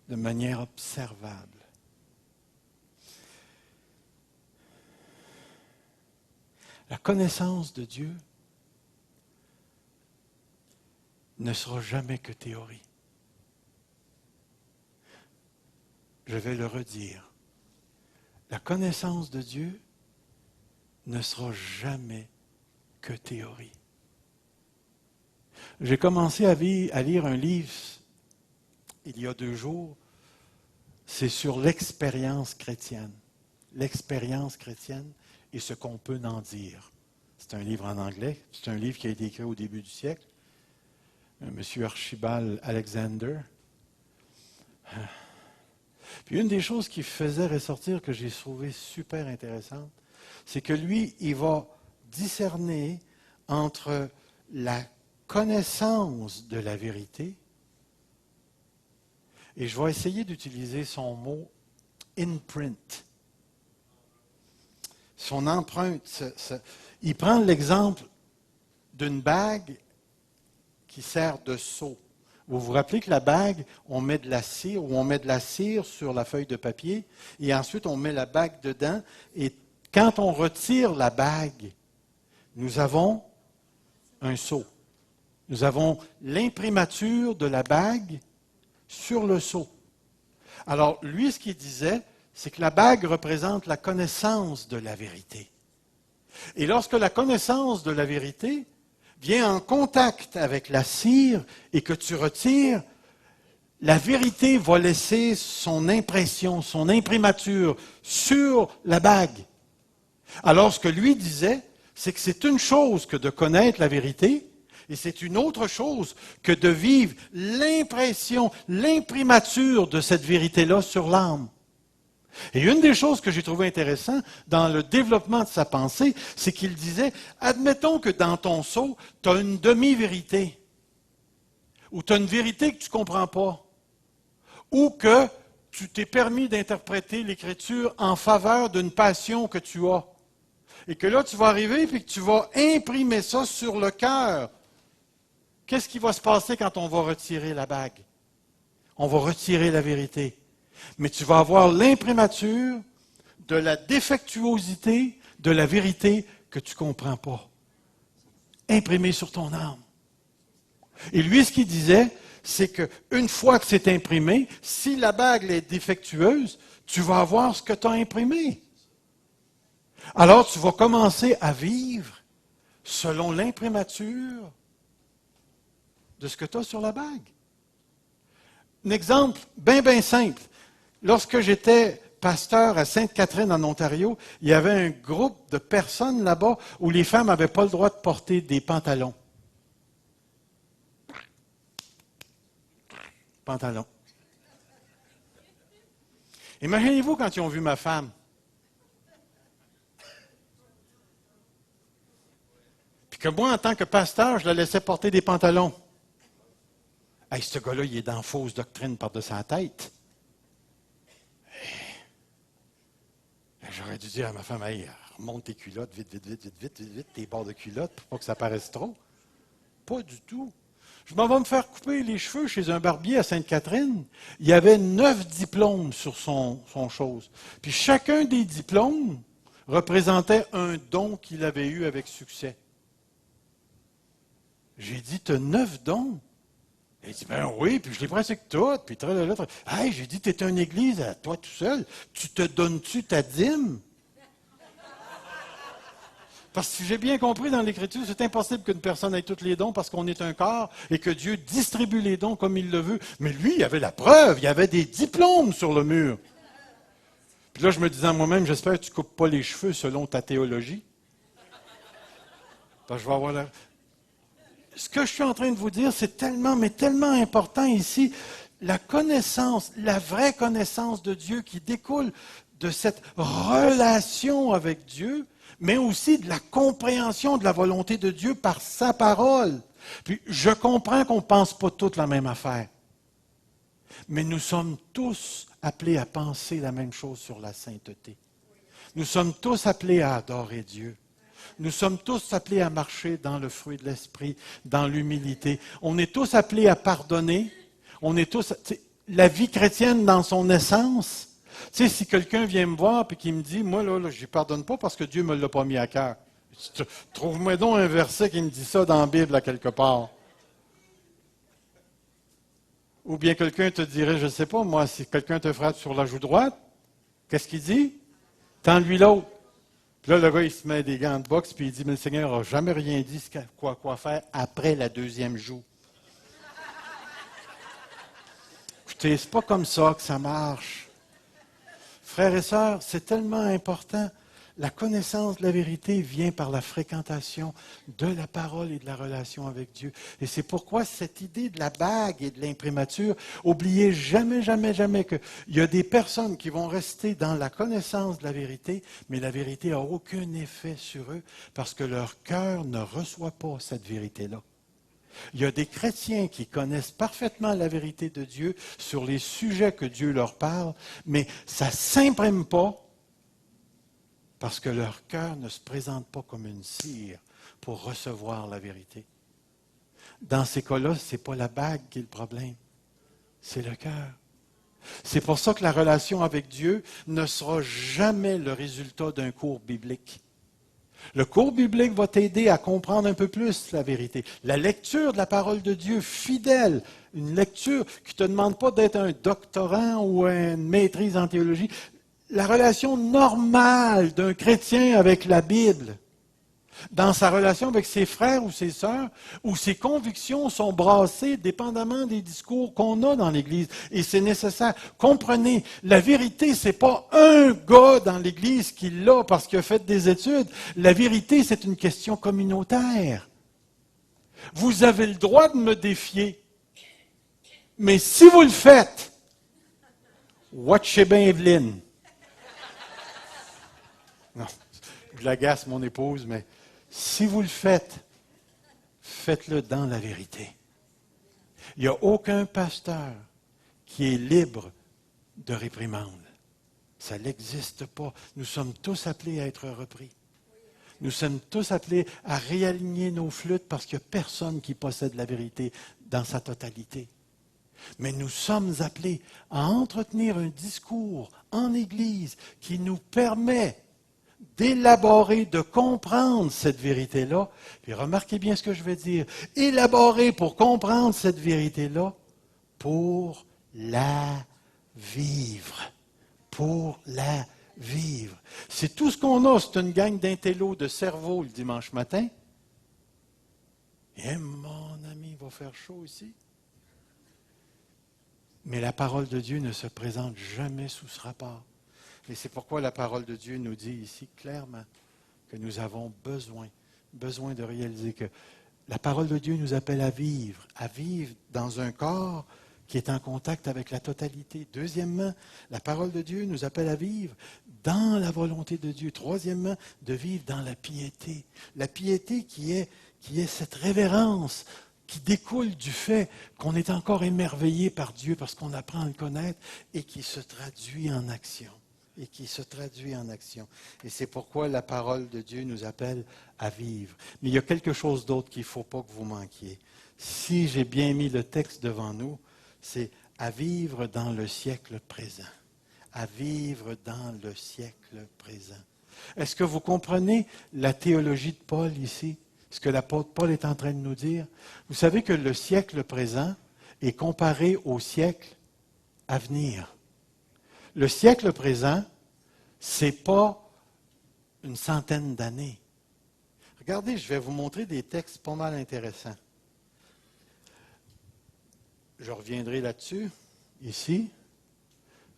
De manière observable. La connaissance de Dieu ne sera jamais que théorie. Je vais le redire. La connaissance de Dieu ne sera jamais que théorie. J'ai commencé à lire un livre il y a 2 jours. C'est sur l'expérience chrétienne. L'expérience chrétienne et ce qu'on peut en dire. C'est un livre en anglais. C'est un livre qui a été écrit au début du siècle. Monsieur Archibald Alexander. Puis une des choses qui faisait ressortir que j'ai trouvé super intéressante, c'est que lui, il va discerner entre la connaissance de la vérité, et je vais essayer d'utiliser son mot imprint. Son empreinte. Il prend l'exemple d'une bague qui sert de sceau. Vous vous rappelez que la bague, on met de la cire, ou on met de la cire sur la feuille de papier, et ensuite on met la bague dedans, et quand on retire la bague, nous avons un sceau. Nous avons l'imprimature de la bague sur le sceau. Alors, lui, ce qu'il disait, c'est que la bague représente la connaissance de la vérité. Et lorsque la connaissance de la vérité vient en contact avec la cire et que tu retires, la vérité va laisser son impression, son imprimature sur la bague. Alors, ce que lui disait, c'est que c'est une chose que de connaître la vérité, et c'est une autre chose que de vivre l'impression, l'imprimature de cette vérité-là sur l'âme. Et une des choses que j'ai trouvé intéressant dans le développement de sa pensée, c'est qu'il disait, admettons que dans ton sceau, tu as une demi-vérité, ou tu as une vérité que tu ne comprends pas, ou que tu t'es permis d'interpréter l'Écriture en faveur d'une passion que tu as. Et que là, tu vas arriver et que tu vas imprimer ça sur le cœur. Qu'est-ce qui va se passer quand on va retirer la bague? On va retirer la vérité. Mais tu vas avoir l'imprimature de la défectuosité de la vérité que tu ne comprends pas. Imprimée sur ton âme. Et lui, ce qu'il disait, c'est qu'une fois que c'est imprimé, si la bague est défectueuse, tu vas avoir ce que tu as imprimé. Alors, tu vas commencer à vivre selon l'imprimature de ce que tu as sur la bague. Un exemple bien simple. Lorsque j'étais pasteur à Sainte-Catherine, en Ontario, il y avait un groupe de personnes là-bas où les femmes n'avaient pas le droit de porter des pantalons. Pantalons. Imaginez-vous quand ils ont vu ma femme. Puis que moi, en tant que pasteur, je la laissais porter des pantalons. Hey, ce gars-là, il est dans fausse doctrine par-dessus sa tête. J'aurais dû dire à ma femme, hey, remonte tes culottes, vite, tes bords de culottes, pour pas que ça paraisse trop. Pas du tout. Je m'en vais me faire couper les cheveux chez un barbier à Sainte-Catherine. Il y avait 9 diplômes sur son chose. Puis chacun des diplômes représentait un don qu'il avait eu avec succès. J'ai dit, tu as 9 dons? Il dit, ben oui, puis je les pratique toutes, puis hey, j'ai dit, tu es une église à toi tout seul, tu te donnes-tu ta dîme? Parce que si j'ai bien compris dans l'Écriture, c'est impossible qu'une personne ait tous les dons parce qu'on est un corps et que Dieu distribue les dons comme il le veut. Mais lui, il avait la preuve, il y avait des diplômes sur le mur. Puis là, je me disais à moi-même, j'espère que tu ne coupes pas les cheveux selon ta théologie. Parce que je vais avoir Ce que je suis en train de vous dire, c'est tellement, mais tellement important ici. La connaissance, la vraie connaissance de Dieu qui découle de cette relation avec Dieu, mais aussi de la compréhension de la volonté de Dieu par sa parole. Puis je comprends qu'on ne pense pas toutes la même affaire. Mais nous sommes tous appelés à penser la même chose sur la sainteté. Nous sommes tous appelés à adorer Dieu. Nous sommes tous appelés à marcher dans le fruit de l'esprit, dans l'humilité. On est tous appelés à pardonner. On est tous. La vie chrétienne dans son essence. Tu sais, si quelqu'un vient me voir et qui me dit, moi, là, je ne pardonne pas parce que Dieu ne me l'a pas mis à cœur. Trouve-moi donc un verset qui me dit ça dans la Bible, à quelque part. Ou bien quelqu'un te dirait, je ne sais pas, moi, si quelqu'un te frappe sur la joue droite, qu'est-ce qu'il dit? Tends-lui l'autre. Puis là, le gars, il se met des gants de boxe, puis il dit, mais le Seigneur n'a jamais rien dit quoi faire après la deuxième joue. Écoutez, c'est pas comme ça que ça marche. Frères et sœurs, c'est tellement important. La connaissance de la vérité vient par la fréquentation de la parole et de la relation avec Dieu. Et c'est pourquoi cette idée de la bague et de l'imprimature, oubliez jamais, jamais, jamais qu'il y a des personnes qui vont rester dans la connaissance de la vérité, mais la vérité n'a aucun effet sur eux parce que leur cœur ne reçoit pas cette vérité-là. Il y a des chrétiens qui connaissent parfaitement la vérité de Dieu sur les sujets que Dieu leur parle, mais ça ne s'imprime pas parce que leur cœur ne se présente pas comme une cire pour recevoir la vérité. Dans ces cas-là, ce n'est pas la bague qui est le problème, c'est le cœur. C'est pour ça que la relation avec Dieu ne sera jamais le résultat d'un cours biblique. Le cours biblique va t'aider à comprendre un peu plus la vérité. La lecture de la parole de Dieu fidèle, une lecture qui ne te demande pas d'être un doctorant ou une maîtrise en théologie. La relation normale d'un chrétien avec la Bible, dans sa relation avec ses frères ou ses sœurs, où ses convictions sont brassées dépendamment des discours qu'on a dans l'Église. Et c'est nécessaire. Comprenez, la vérité, ce n'est pas un gars dans l'Église qui l'a parce qu'il a fait des études. La vérité, c'est une question communautaire. Vous avez le droit de me défier. Mais si vous le faites, watchez bien Evelyne. Non, je l'agace mon épouse, mais si vous le faites, faites-le dans la vérité. Il n'y a aucun pasteur qui est libre de réprimande. Ça n'existe pas. Nous sommes tous appelés à être repris. Nous sommes tous appelés à réaligner nos flûtes parce qu'il n'y a personne qui possède la vérité dans sa totalité. Mais nous sommes appelés à entretenir un discours en Église qui nous permet d'élaborer, de comprendre cette vérité-là. Puis remarquez bien ce que je vais dire. Élaborer pour comprendre cette vérité-là, pour la vivre. Pour la vivre. C'est tout ce qu'on a, c'est une gang d'intellos, de cerveau le dimanche matin. Et mon ami, il va faire chaud ici. Mais la parole de Dieu ne se présente jamais sous ce rapport. Et c'est pourquoi la parole de Dieu nous dit ici clairement que nous avons besoin de réaliser que la parole de Dieu nous appelle à vivre dans un corps qui est en contact avec la totalité. Deuxièmement, la parole de Dieu nous appelle à vivre dans la volonté de Dieu. Troisièmement, de vivre dans la piété. La piété qui est cette révérence qui découle du fait qu'on est encore émerveillé par Dieu parce qu'on apprend à le connaître et qui se traduit en action. Et c'est pourquoi la parole de Dieu nous appelle à vivre. Mais il y a quelque chose d'autre qu'il ne faut pas que vous manquiez. Si j'ai bien mis le texte devant nous, c'est à vivre dans le siècle présent. À vivre dans le siècle présent. Est-ce que vous comprenez la théologie de Paul ici? Ce que l'apôtre Paul est en train de nous dire? Vous savez que le siècle présent est comparé au siècle à venir. Le siècle présent, ce n'est pas une centaine d'années. Regardez, je vais vous montrer des textes pas mal intéressants. Je reviendrai là-dessus, ici.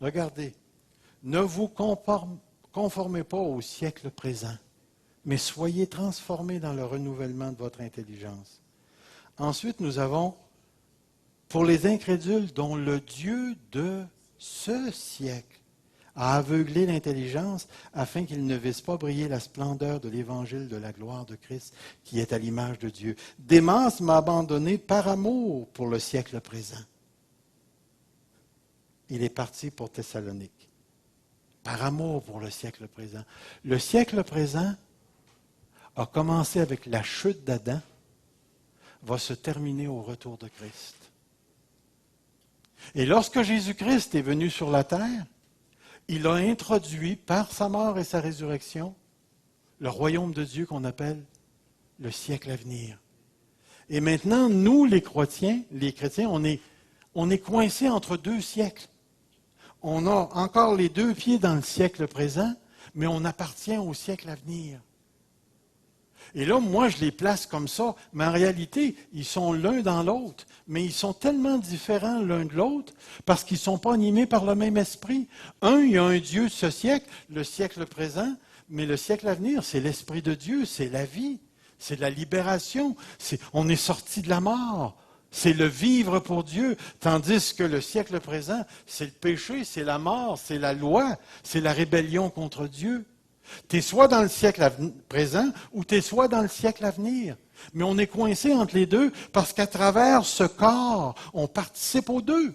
Regardez. Ne vous conformez pas au siècle présent, mais soyez transformés dans le renouvellement de votre intelligence. Ensuite, nous avons, pour les incrédules dont le Dieu de ce siècle a aveuglé l'intelligence afin qu'ils ne vissent pas briller la splendeur de l'évangile de la gloire de Christ qui est à l'image de Dieu. Démas m'a abandonné par amour pour le siècle présent. Il est parti pour Thessalonique. Par amour pour le siècle présent. Le siècle présent a commencé avec la chute d'Adam, va se terminer au retour de Christ. Et lorsque Jésus-Christ est venu sur la terre, il a introduit par sa mort et sa résurrection le royaume de Dieu qu'on appelle le siècle à venir. Et maintenant, nous, les chrétiens, on est coincés entre deux siècles. On a encore les deux pieds dans le siècle présent, mais on appartient au siècle à venir. Et là, moi, je les place comme ça, mais en réalité, ils sont l'un dans l'autre, mais ils sont tellement différents l'un de l'autre parce qu'ils ne sont pas animés par le même esprit. Il y a un Dieu de ce siècle, le siècle présent, mais le siècle à venir, c'est l'Esprit de Dieu, c'est la vie, c'est la libération, on est sorti de la mort. C'est le vivre pour Dieu, tandis que le siècle présent, c'est le péché, c'est la mort, c'est la loi, c'est la rébellion contre Dieu. Tu es soit dans le siècle présent ou tu es soit dans le siècle à venir. Mais on est coincé entre les deux parce qu'à travers ce corps, on participe aux deux.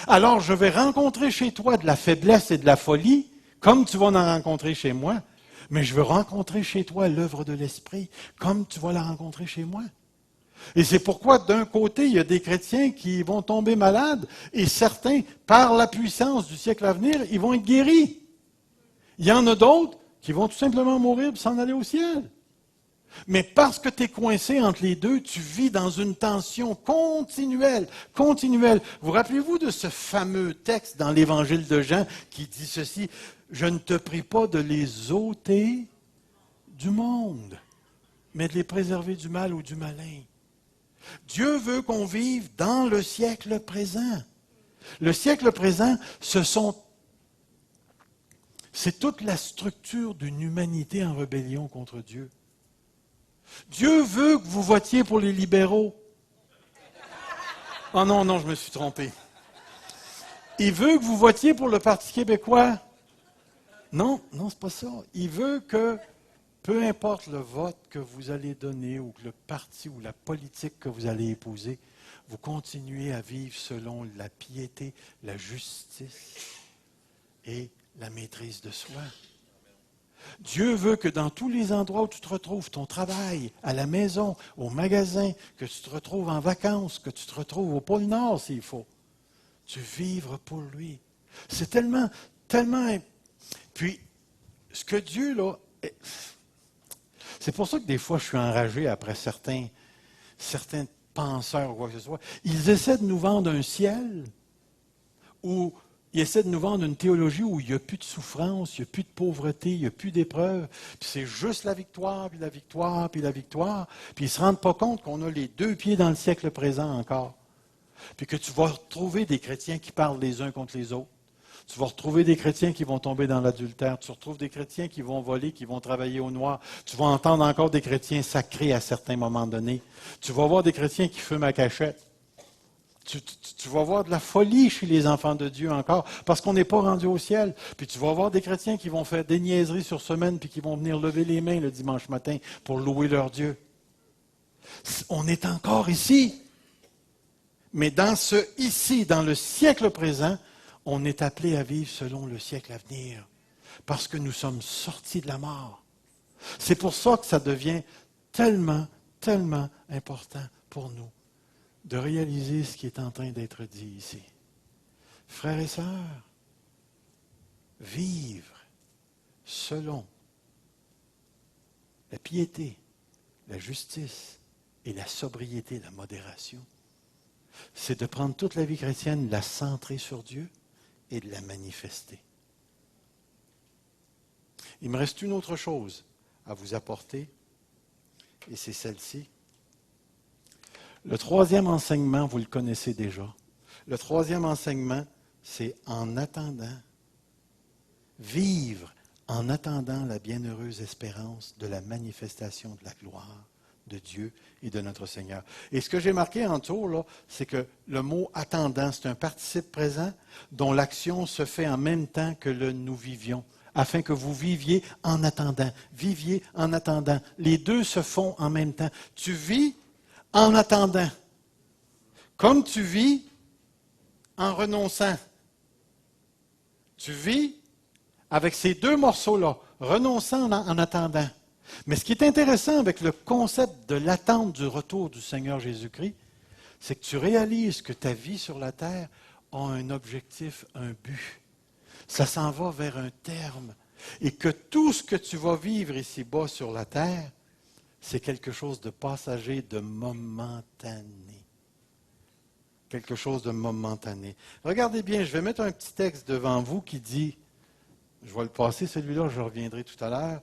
Alors, je vais rencontrer chez toi de la faiblesse et de la folie, comme tu vas en rencontrer chez moi, mais je veux rencontrer chez toi l'œuvre de l'Esprit, comme tu vas la rencontrer chez moi. Et c'est pourquoi, d'un côté, il y a des chrétiens qui vont tomber malades, et certains, par la puissance du siècle à venir, ils vont être guéris. Il y en a d'autres qui vont tout simplement mourir et s'en aller au ciel. Mais parce que tu es coincé entre les deux, tu vis dans une tension continuelle, continuelle. Vous rappelez-vous de ce fameux texte dans l'Évangile de Jean qui dit ceci, « Je ne te prie pas de les ôter du monde, mais de les préserver du mal ou du malin. » Dieu veut qu'on vive dans le siècle présent. Le siècle présent, c'est toute la structure d'une humanité en rébellion contre Dieu. Dieu veut que vous votiez pour les libéraux. Oh non, je me suis trompé. Il veut que vous votiez pour le Parti québécois. Non, c'est pas ça. Il veut que, peu importe le vote que vous allez donner, ou que le parti ou la politique que vous allez épouser, vous continuez à vivre selon la piété, la justice et la maîtrise de soi. Dieu veut que dans tous les endroits où tu te retrouves, ton travail, à la maison, au magasin, que tu te retrouves en vacances, que tu te retrouves au pôle Nord s'il faut, tu vivres pour lui. C'est tellement... Puis, ce que Dieu, là... C'est pour ça que des fois, je suis enragé après certains penseurs ou quoi que ce soit. Ils essaient de nous vendre un ciel où ils essaient de nous vendre une théologie où il n'y a plus de souffrance, il n'y a plus de pauvreté, il n'y a plus d'épreuves. Puis c'est juste la victoire, puis la victoire, puis la victoire. Puis ils ne se rendent pas compte qu'on a les deux pieds dans le siècle présent encore. Puis que tu vas retrouver des chrétiens qui parlent les uns contre les autres. Tu vas retrouver des chrétiens qui vont tomber dans l'adultère. Tu retrouves des chrétiens qui vont voler, qui vont travailler au noir. Tu vas entendre encore des chrétiens sacrés à certains moments donnés. Tu vas voir des chrétiens qui fument à cachette. Tu vas voir de la folie chez les enfants de Dieu encore, parce qu'on n'est pas rendu au ciel. Puis tu vas voir des chrétiens qui vont faire des niaiseries sur semaine, puis qui vont venir lever les mains le dimanche matin pour louer leur Dieu. On est encore ici. Mais dans dans le siècle présent, on est appelé à vivre selon le siècle à venir, parce que nous sommes sortis de la mort. C'est pour ça que ça devient tellement, tellement important pour nous de réaliser ce qui est en train d'être dit ici. Frères et sœurs, vivre selon la piété, la justice et la sobriété, la modération, c'est de prendre toute la vie chrétienne, de la centrer sur Dieu et de la manifester. Il me reste une autre chose à vous apporter, et c'est celle-ci. Le troisième enseignement, vous le connaissez déjà. Le troisième enseignement, c'est en attendant vivre en attendant la bienheureuse espérance de la manifestation de la gloire de Dieu et de notre Seigneur. Et ce que j'ai marqué en dessous, là, c'est que le mot « attendant », c'est un participe présent dont l'action se fait en même temps que le « nous vivions », afin que vous viviez en attendant. Viviez en attendant. Les deux se font en même temps. Tu vis en attendant, comme tu vis en renonçant. Tu vis avec ces deux morceaux-là, renonçant en attendant. Mais ce qui est intéressant avec le concept de l'attente du retour du Seigneur Jésus-Christ, c'est que tu réalises que ta vie sur la terre a un objectif, un but. Ça s'en va vers un terme. Et que tout ce que tu vas vivre ici-bas sur la terre, c'est quelque chose de passager, de momentané. Quelque chose de momentané. Regardez bien, je vais mettre un petit texte devant vous qui dit, je vais le passer celui-là, je reviendrai tout à l'heure.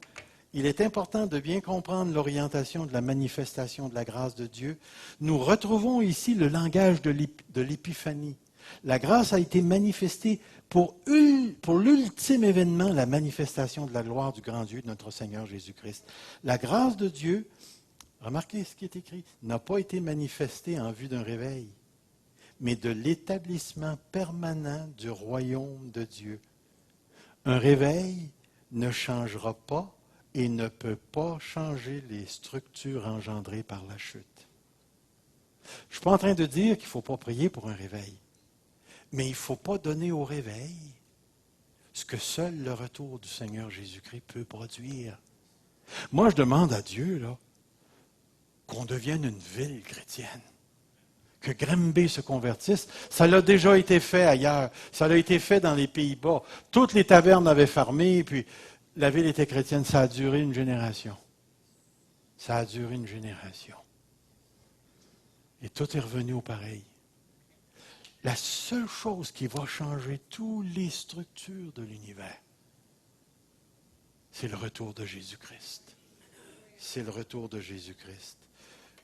Il est important de bien comprendre l'orientation de la manifestation de la grâce de Dieu. Nous retrouvons ici le langage de l'épiphanie. La grâce a été manifestée pour l'ultime événement, la manifestation de la gloire du grand Dieu de notre Seigneur Jésus-Christ. La grâce de Dieu, remarquez ce qui est écrit, n'a pas été manifestée en vue d'un réveil, mais de l'établissement permanent du royaume de Dieu. Un réveil ne changera pas et ne peut pas changer les structures engendrées par la chute. Je ne suis pas en train de dire qu'il ne faut pas prier pour un réveil, mais il ne faut pas donner au réveil ce que seul le retour du Seigneur Jésus-Christ peut produire. Moi, je demande à Dieu là, qu'on devienne une ville chrétienne, que Grimby se convertisse. Ça l'a déjà été fait ailleurs, ça l'a été fait dans les Pays-Bas. Toutes les tavernes avaient fermé, puis la ville était chrétienne. Ça a duré une génération. Ça a duré une génération. Et tout est revenu au pareil. La seule chose qui va changer toutes les structures de l'univers, c'est le retour de Jésus-Christ. C'est le retour de Jésus-Christ.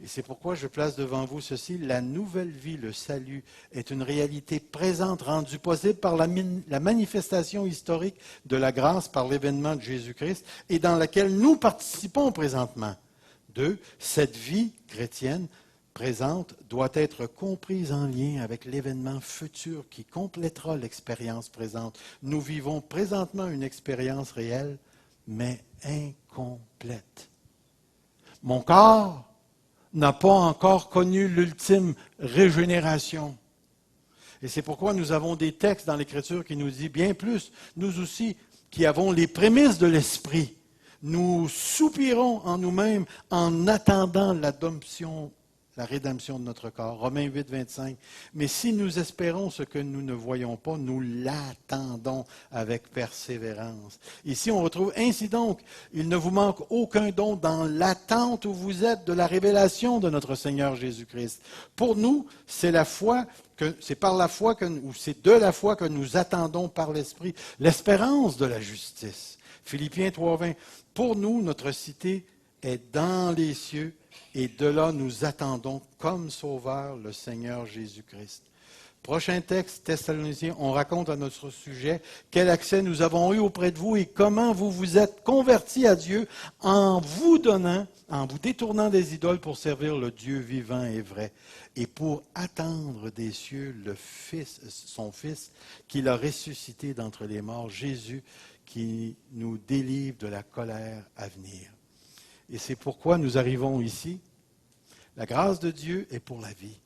Et c'est pourquoi je place devant vous ceci. La nouvelle vie, le salut, est une réalité présente, rendue possible par la manifestation historique de la grâce par l'événement de Jésus-Christ et dans laquelle nous participons présentement. 2. Cette vie chrétienne présente doit être comprise en lien avec l'événement futur qui complétera l'expérience présente. Nous vivons présentement une expérience réelle, mais incomplète. Mon corps n'a pas encore connu l'ultime régénération. Et c'est pourquoi nous avons des textes dans l'Écriture qui nous disent bien plus, nous aussi, qui avons les prémices de l'Esprit, nous soupirons en nous-mêmes en attendant l'adoption, la rédemption de notre corps. Romains 8, 25. Mais si nous espérons ce que nous ne voyons pas, nous l'attendons avec persévérance. Ici, on retrouve ainsi donc, il ne vous manque aucun don dans l'attente où vous êtes de la révélation de notre Seigneur Jésus-Christ. Pour nous, c'est de la foi que nous attendons par l'Esprit l'espérance de la justice. Philippiens 3, 20. Pour nous, notre cité est dans les cieux, et de là, nous attendons comme sauveur le Seigneur Jésus-Christ. Prochain texte, Thessaloniciens, on raconte à notre sujet quel accès nous avons eu auprès de vous et comment vous vous êtes convertis à Dieu en vous détournant des idoles pour servir le Dieu vivant et vrai et pour attendre des cieux son Fils qu'il a ressuscité d'entre les morts, Jésus, qui nous délivre de la colère à venir. Et c'est pourquoi nous arrivons ici. La grâce de Dieu est pour la vie.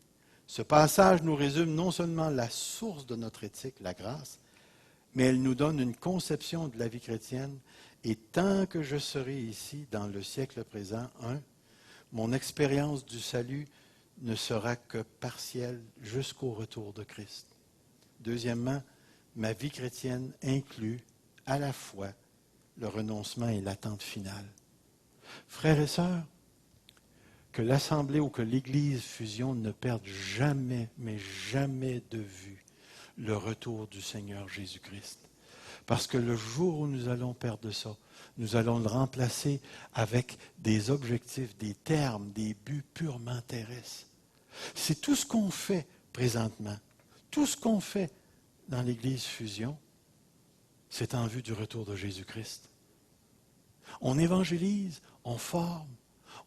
Ce passage nous résume non seulement la source de notre éthique, la grâce, mais elle nous donne une conception de la vie chrétienne. Et tant que je serai ici, dans le siècle présent, mon expérience du salut ne sera que partielle jusqu'au retour de Christ. Deuxièmement, ma vie chrétienne inclut à la fois le renoncement et l'attente finale. Frères et sœurs, que l'Assemblée ou que l'Église fusion ne perde jamais, mais jamais de vue le retour du Seigneur Jésus-Christ. Parce que le jour où nous allons perdre ça, nous allons le remplacer avec des objectifs, des termes, des buts purement terrestres. C'est tout ce qu'on fait présentement, tout ce qu'on fait dans l'Église fusion, c'est en vue du retour de Jésus-Christ. On évangélise, on forme,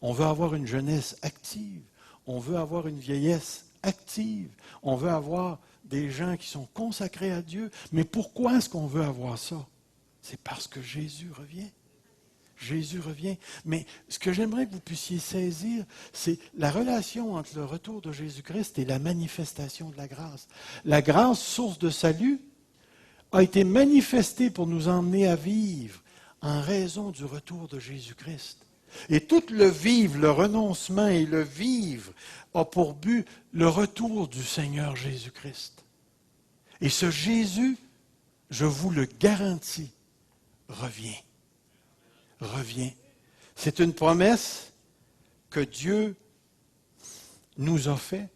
on veut avoir une jeunesse active, on veut avoir une vieillesse active, on veut avoir des gens qui sont consacrés à Dieu. Mais pourquoi est-ce qu'on veut avoir ça? C'est parce que Jésus revient. Jésus revient. Mais ce que j'aimerais que vous puissiez saisir, c'est la relation entre le retour de Jésus-Christ et la manifestation de la grâce. La grâce, source de salut, a été manifestée pour nous emmener à vivre en raison du retour de Jésus-Christ. Et tout le vivre, le renoncement et le vivre a pour but le retour du Seigneur Jésus-Christ. Et ce Jésus, je vous le garantis, revient. Revient. C'est une promesse que Dieu nous a faite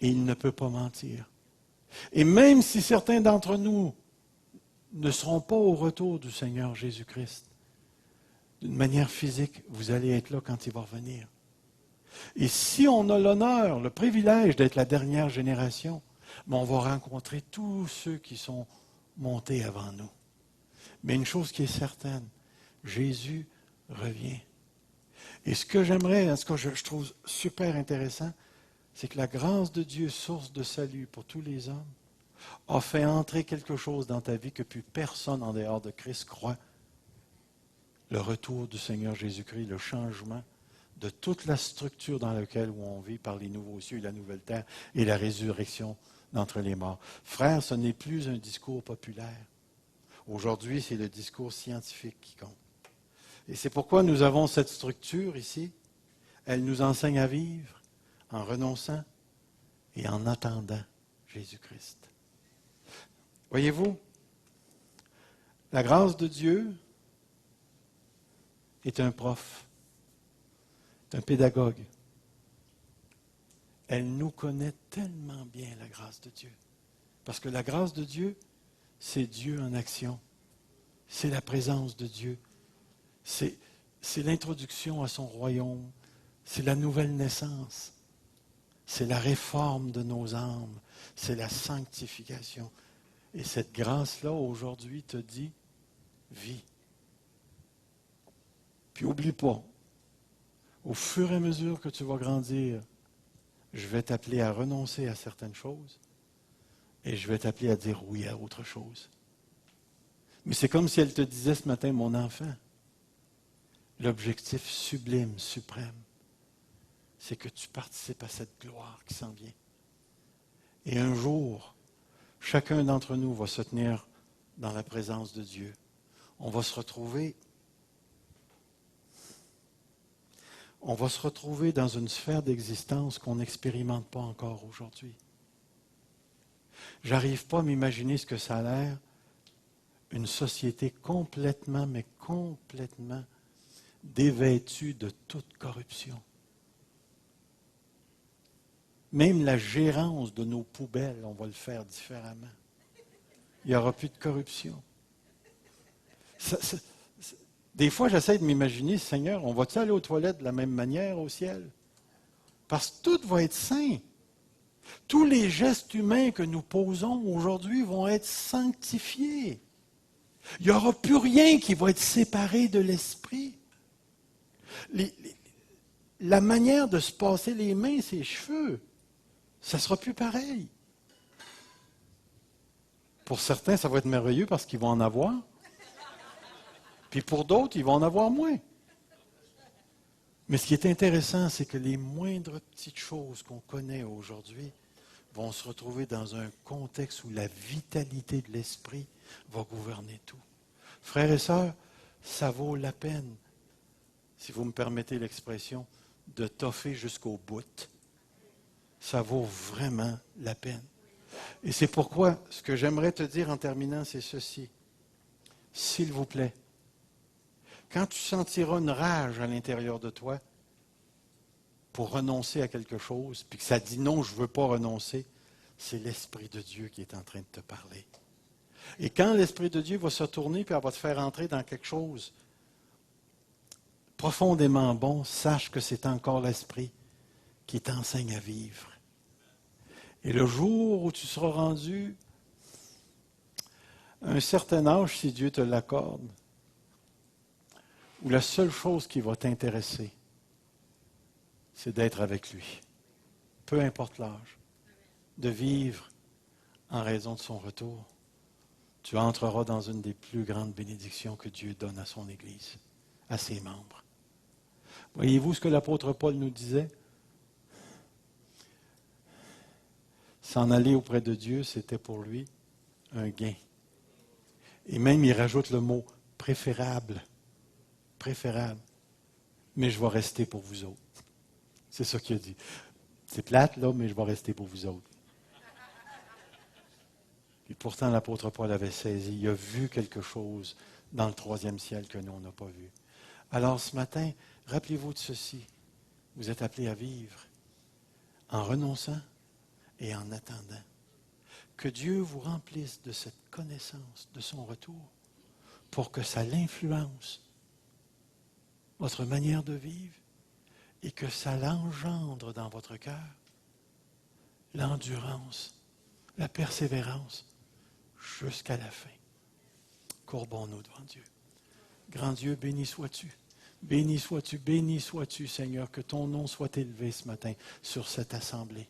et il ne peut pas mentir. Et même si certains d'entre nous ne seront pas au retour du Seigneur Jésus-Christ, d'une manière physique, vous allez être là quand il va revenir. Et si on a l'honneur, le privilège d'être la dernière génération, mais on va rencontrer tous ceux qui sont montés avant nous. Mais une chose qui est certaine, Jésus revient. Et ce que j'aimerais, ce que je trouve super intéressant, c'est que la grâce de Dieu, source de salut pour tous les hommes, a fait entrer quelque chose dans ta vie que plus personne en dehors de Christ croit. Le retour du Seigneur Jésus-Christ, le changement de toute la structure dans laquelle on vit par les nouveaux cieux et la nouvelle terre et la résurrection d'entre les morts. Frères, ce n'est plus un discours populaire. Aujourd'hui, c'est le discours scientifique qui compte. Et c'est pourquoi nous avons cette structure ici. Elle nous enseigne à vivre en renonçant et en attendant Jésus-Christ. Voyez-vous, la grâce de Dieu est un prof, est un pédagogue. Elle nous connaît tellement bien, la grâce de Dieu. Parce que la grâce de Dieu, c'est Dieu en action. C'est la présence de Dieu. C'est l'introduction à son royaume. C'est la nouvelle naissance. C'est la réforme de nos âmes. C'est la sanctification. Et cette grâce-là, aujourd'hui, te dit, vis. Puis oublie pas, au fur et à mesure que tu vas grandir, je vais t'appeler à renoncer à certaines choses et je vais t'appeler à dire oui à autre chose. Mais c'est comme si elle te disait ce matin, mon enfant, l'objectif sublime, suprême, c'est que tu participes à cette gloire qui s'en vient. Et un jour, chacun d'entre nous va se tenir dans la présence de Dieu. On va se retrouver dans une sphère d'existence qu'on n'expérimente pas encore aujourd'hui. J'arrive pas à m'imaginer ce que ça a l'air, une société complètement, mais complètement dévêtue de toute corruption. Même la gérance de nos poubelles, on va le faire différemment. Il n'y aura plus de corruption. Des fois, j'essaie de m'imaginer, Seigneur, on va-tu aller aux toilettes de la même manière au ciel? Parce que tout va être saint. Tous les gestes humains que nous posons aujourd'hui vont être sanctifiés. Il n'y aura plus rien qui va être séparé de l'esprit. La manière de se passer les mains, ses cheveux, ça ne sera plus pareil. Pour certains, ça va être merveilleux parce qu'ils vont en avoir. Puis pour d'autres, ils vont en avoir moins. Mais ce qui est intéressant, c'est que les moindres petites choses qu'on connaît aujourd'hui vont se retrouver dans un contexte où la vitalité de l'esprit va gouverner tout. Frères et sœurs, ça vaut la peine, si vous me permettez l'expression, de toffer jusqu'au bout. Ça vaut vraiment la peine. Et c'est pourquoi, ce que j'aimerais te dire en terminant, c'est ceci. S'il vous plaît, quand tu sentiras une rage à l'intérieur de toi pour renoncer à quelque chose, puis que ça dit non, je ne veux pas renoncer, c'est l'Esprit de Dieu qui est en train de te parler. Et quand l'Esprit de Dieu va se tourner, puis elle va te faire entrer dans quelque chose profondément bon, sache que c'est encore l'Esprit qui t'enseigne à vivre. Et le jour où tu seras rendu À un certain âge, si Dieu te l'accorde, où la seule chose qui va t'intéresser, c'est d'être avec lui, peu importe l'âge, de vivre en raison de son retour, tu entreras dans une des plus grandes bénédictions que Dieu donne à son Église, à ses membres. Voyez-vous ce que l'apôtre Paul nous disait? S'en aller auprès de Dieu, c'était pour lui un gain. Et même, il rajoute le mot préférable. Préférable. Mais je vais rester pour vous autres. C'est ça qu'il a dit. C'est plate, là, mais je vais rester pour vous autres. Et pourtant, l'apôtre Paul avait saisi. Il a vu quelque chose dans le troisième ciel que nous, on n'a pas vu. Alors, ce matin, rappelez-vous de ceci. Vous êtes appelés à vivre en renonçant et en attendant. Que Dieu vous remplisse de cette connaissance de son retour pour que ça l'influence votre manière de vivre et que ça l'engendre dans votre cœur l'endurance, la persévérance jusqu'à la fin. Courbons-nous devant Dieu. Grand Dieu, béni sois-tu. Béni sois-tu, béni sois-tu, Seigneur, que ton nom soit élevé ce matin sur cette assemblée.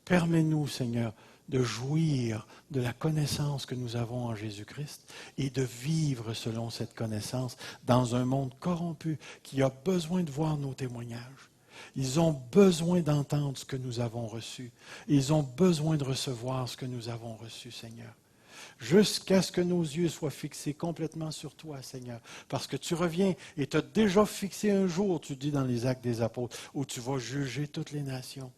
Permets-nous, Seigneur, de jouir de la connaissance que nous avons en Jésus-Christ et de vivre selon cette connaissance dans un monde corrompu qui a besoin de voir nos témoignages. Ils ont besoin d'entendre ce que nous avons reçu. Ils ont besoin de recevoir ce que nous avons reçu, Seigneur. Jusqu'à ce que nos yeux soient fixés complètement sur toi, Seigneur. Parce que tu reviens et tu as déjà fixé un jour, tu dis dans les Actes des Apôtres, où tu vas juger toutes les nations.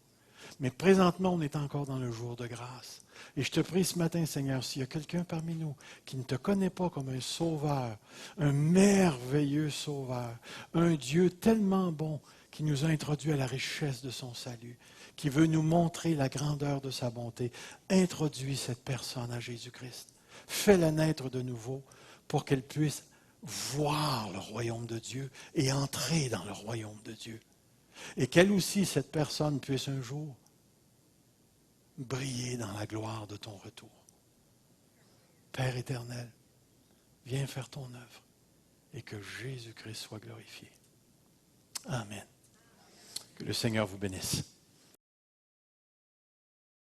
Mais présentement, on est encore dans le jour de grâce. Et je te prie ce matin, Seigneur, s'il y a quelqu'un parmi nous qui ne te connaît pas comme un sauveur, un merveilleux sauveur, un Dieu tellement bon qui nous a introduits à la richesse de son salut, qui veut nous montrer la grandeur de sa bonté, introduis cette personne à Jésus-Christ. Fais-la naître de nouveau pour qu'elle puisse voir le royaume de Dieu et entrer dans le royaume de Dieu. Et qu'elle aussi, cette personne, puisse un jour briller dans la gloire de ton retour. Père éternel, viens faire ton œuvre et que Jésus-Christ soit glorifié. Amen. Que le Seigneur vous bénisse.